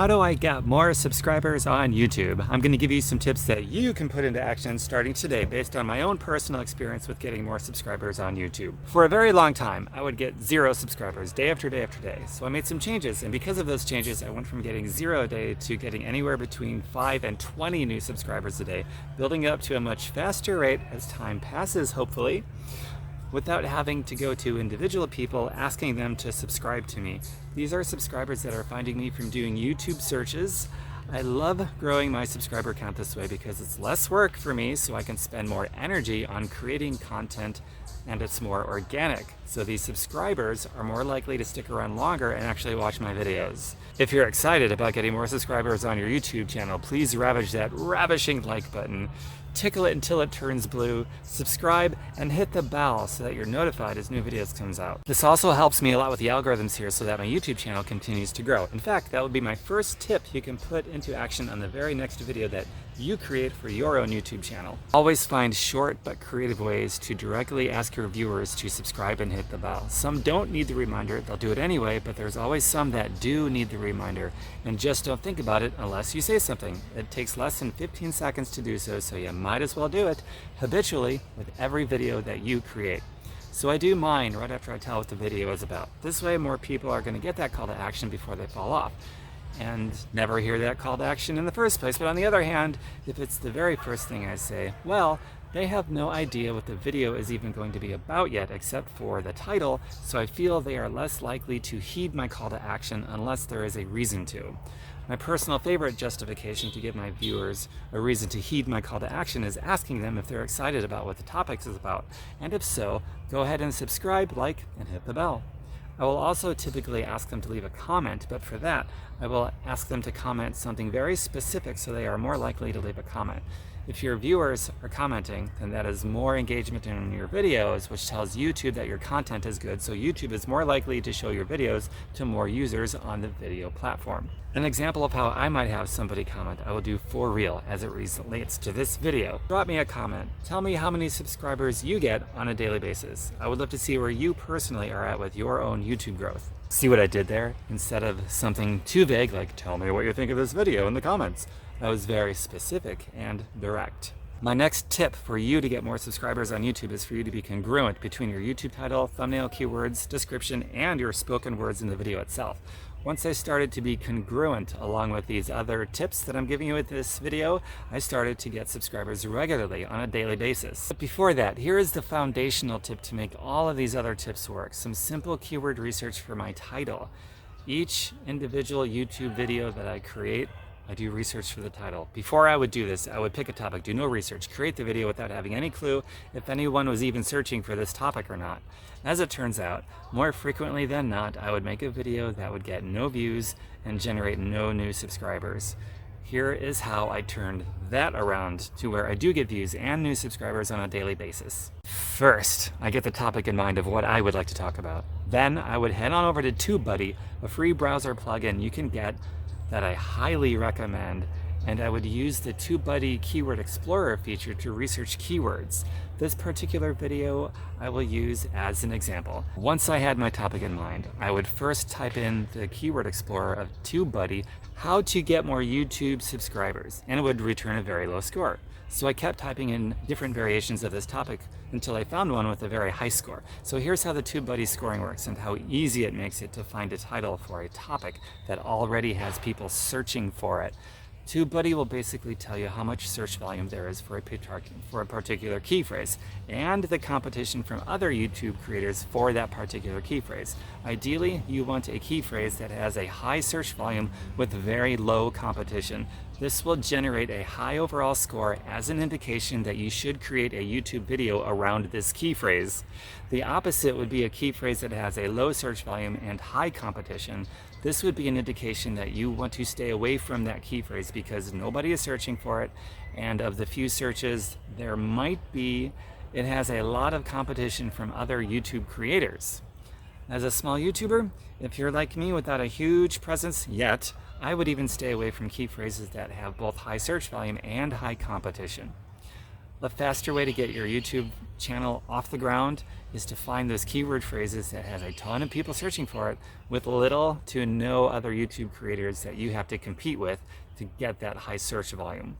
How do I get more subscribers on YouTube? I'm going to give you some tips that you can put into action starting today based on my own personal experience with getting more subscribers on YouTube. For a very long time, I would get 0 subscribers day after day after day. So I made some changes, and because of those changes, I went from getting 0 a day to getting anywhere between 5 and 20 new subscribers a day, building up to a much faster rate as time passes, hopefully, without having to go to individual people asking them to subscribe to me. These are subscribers that are finding me from doing YouTube searches. I love growing my subscriber count this way because it's less work for me, so I can spend more energy on creating content, and it's more organic. So these subscribers are more likely to stick around longer and actually watch my videos. If you're excited about getting more subscribers on your YouTube channel, please ravage that ravishing like button. Tickle it until it turns blue, subscribe, and hit the bell so that you're notified as new videos comes out. This also helps me a lot with the algorithms here so that my YouTube channel continues to grow. In fact, that would be my first tip you can put into action on the very next video that you create for your own YouTube channel. Always find short but creative ways to directly ask your viewers to subscribe and hit the bell. Some don't need the reminder, they'll do it anyway, but there's always some that do need the reminder and just don't think about it unless you say something. It takes less than 15 seconds to do so, so you might as well do it habitually with every video that you create. So I do mine right after I tell what the video is about. This way more people are going to get that call to action before they fall off and never hear that call to action in the first place. But on the other hand, if it's the very first thing I say, well, they have no idea what the video is even going to be about yet except for the title, so I feel they are less likely to heed my call to action unless there is a reason to. My personal favorite justification to give my viewers a reason to heed my call to action is asking them if they're excited about what the topic is about, and if so, go ahead and subscribe, like, and hit the bell. I will also typically ask them to leave a comment, but for that, I will ask them to comment something very specific so they are more likely to leave a comment. If your viewers are commenting, then that is more engagement in your videos, which tells YouTube that your content is good, so YouTube is more likely to show your videos to more users on the video platform. An example of how I might have somebody comment I will do for real as it relates to this video. Drop me a comment. Tell me how many subscribers you get on a daily basis. I would love to see where you personally are at with your own YouTube growth. See what I did there? Instead of something too vague like tell me what you think of this video in the comments. That was very specific and direct. My next tip for you to get more subscribers on YouTube is for you to be congruent between your YouTube title, thumbnail keywords, description, and your spoken words in the video itself. Once I started to be congruent along with these other tips that I'm giving you with this video, I started to get subscribers regularly on a daily basis. But before that, here is the foundational tip to make all of these other tips work. Some simple keyword research for my title. Each individual YouTube video that I create, I do research for the title. Before I would do this, I would pick a topic, do no research, create the video without having any clue if anyone was even searching for this topic or not. As it turns out, more frequently than not, I would make a video that would get no views and generate no new subscribers. Here is how I turned that around to where I do get views and new subscribers on a daily basis. First, I get the topic in mind of what I would like to talk about. Then I would head on over to TubeBuddy, a free browser plugin you can get that I highly recommend, and I would use the TubeBuddy Keyword Explorer feature to research keywords. This particular video I will use as an example. Once I had my topic in mind, I would first type in the Keyword Explorer of TubeBuddy, how to get more YouTube subscribers, and it would return a very low score. So I kept typing in different variations of this topic until I found one with a very high score. So here's how the TubeBuddy scoring works and how easy it makes it to find a title for a topic that already has people searching for it. TubeBuddy will basically tell you how much search volume there is for a particular key phrase and the competition from other YouTube creators for that particular key phrase. Ideally, you want a key phrase that has a high search volume with very low competition. This will generate a high overall score as an indication that you should create a YouTube video around this key phrase. The opposite would be a key phrase that has a low search volume and high competition. This would be an indication that you want to stay away from that key phrase because nobody is searching for it, and of the few searches there might be, it has a lot of competition from other YouTube creators. As a small YouTuber, if you're like me without a huge presence yet, I would even stay away from key phrases that have both high search volume and high competition. The faster way to get your YouTube channel off the ground is to find those keyword phrases that has a ton of people searching for it with little to no other YouTube creators that you have to compete with to get that high search volume.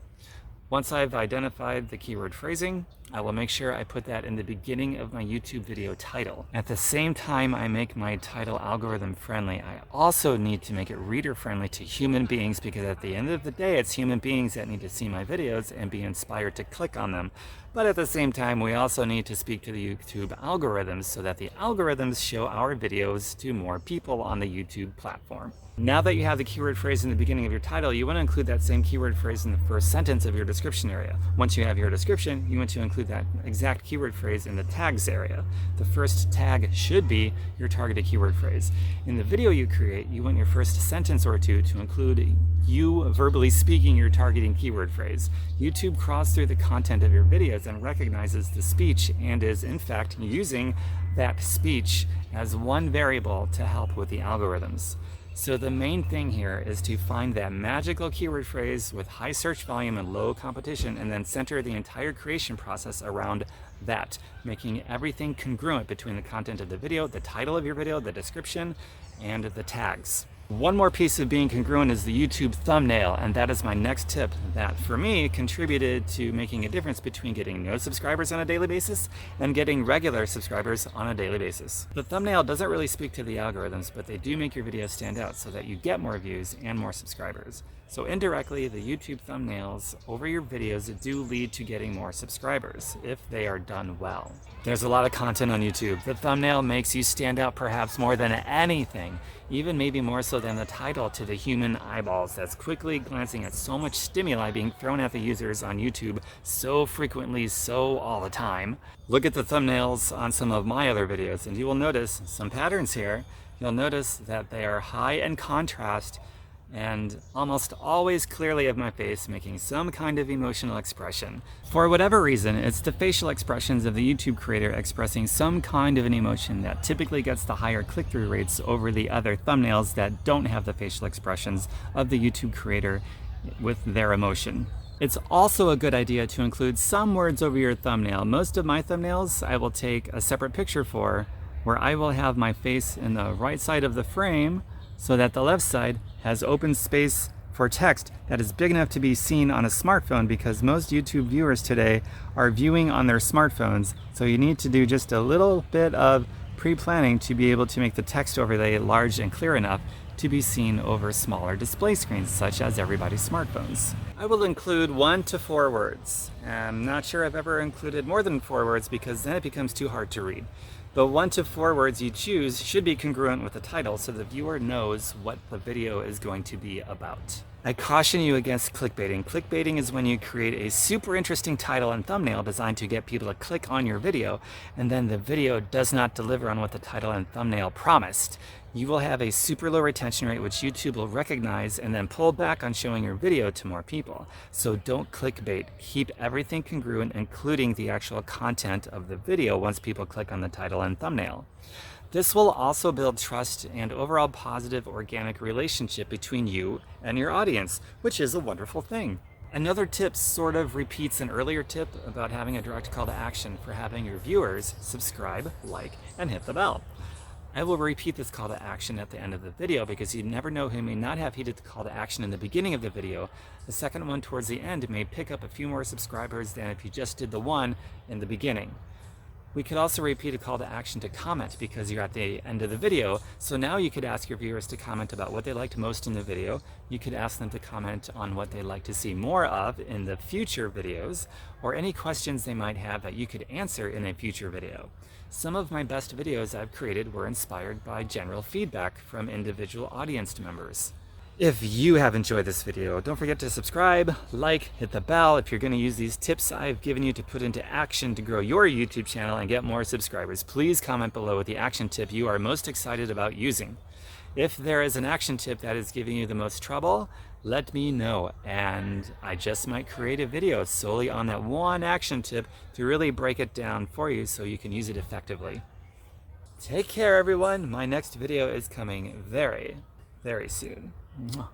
Once I've identified the keyword phrasing, I will make sure I put that in the beginning of my YouTube video title. At the same time I make my title algorithm friendly, I also need to make it reader friendly to human beings, because at the end of the day, it's human beings that need to see my videos and be inspired to click on them. But at the same time, we also need to speak to the YouTube algorithms so that the algorithms show our videos to more people on the YouTube platform. Now that you have the keyword phrase in the beginning of your title, you want to include that same keyword phrase in the first sentence of your description area. Once you have your description, you want to include that exact keyword phrase in the tags area. The first tag should be your targeted keyword phrase. In the video you create, you want your first sentence or two to include you verbally speaking your targeting keyword phrase. YouTube crawls through the content of your videos and recognizes the speech and is in fact using that speech as one variable to help with the algorithms. So the main thing here is to find that magical keyword phrase with high search volume and low competition, and then center the entire creation process around that, making everything congruent between the content of the video, the title of your video, the description, and the tags. One more piece of being congruent is the YouTube thumbnail, and that is my next tip that for me contributed to making a difference between getting no subscribers on a daily basis and getting regular subscribers on a daily basis. The thumbnail doesn't really speak to the algorithms, but they do make your videos stand out so that you get more views and more subscribers. So indirectly, the YouTube thumbnails over your videos do lead to getting more subscribers if they are done well. There's a lot of content on YouTube. The thumbnail makes you stand out perhaps more than anything, even maybe more so than the title to the human eyeballs that's quickly glancing at so much stimuli being thrown at the users on YouTube so frequently, so all the time. Look at the thumbnails on some of my other videos and you will notice some patterns here. You'll notice that they are high in contrast and almost always clearly of my face, making some kind of emotional expression. For whatever reason, it's the facial expressions of the YouTube creator expressing some kind of an emotion that typically gets the higher click-through rates over the other thumbnails that don't have the facial expressions of the YouTube creator with their emotion. It's also a good idea to include some words over your thumbnail. Most of my thumbnails I will take a separate picture for, where I will have my face in the right side of the frame so that the left side has open space for text that is big enough to be seen on a smartphone, because most YouTube viewers today are viewing on their smartphones. So you need to do just a little bit of pre-planning to be able to make the text overlay large and clear enough to be seen over smaller display screens, such as everybody's smartphones. I will include 1 to 4 words. I'm not sure I've ever included more than 4 words because then it becomes too hard to read. The 1 to 4 words you choose should be congruent with the title so the viewer knows what the video is going to be about. I caution you against clickbaiting. Clickbaiting is when you create a super interesting title and thumbnail designed to get people to click on your video, and then the video does not deliver on what the title and thumbnail promised. You will have a super low retention rate, which YouTube will recognize and then pull back on showing your video to more people. So don't clickbait. Keep everything congruent, including the actual content of the video once people click on the title and thumbnail. This will also build trust and overall positive organic relationship between you and your audience, which is a wonderful thing. Another tip sort of repeats an earlier tip about having a direct call to action for having your viewers subscribe, like, and hit the bell. I will repeat this call to action at the end of the video because you never know who may not have heeded the call to action in the beginning of the video. The second one towards the end may pick up a few more subscribers than if you just did the one in the beginning. We could also repeat a call to action to comment because you're at the end of the video. So now you could ask your viewers to comment about what they liked most in the video. You could ask them to comment on what they'd like to see more of in the future videos, or any questions they might have that you could answer in a future video. Some of my best videos I've created were inspired by general feedback from individual audience members. If you have enjoyed this video, don't forget to subscribe, like, hit the bell if you're going to use these tips I've given you to put into action to grow your YouTube channel and get more subscribers. Please comment below with the action tip you are most excited about using. If there is an action tip that is giving you the most trouble, let me know, and I just might create a video solely on that one action tip to really break it down for you so you can use it effectively. Take care, everyone. My next video is coming very, very soon. Mwah.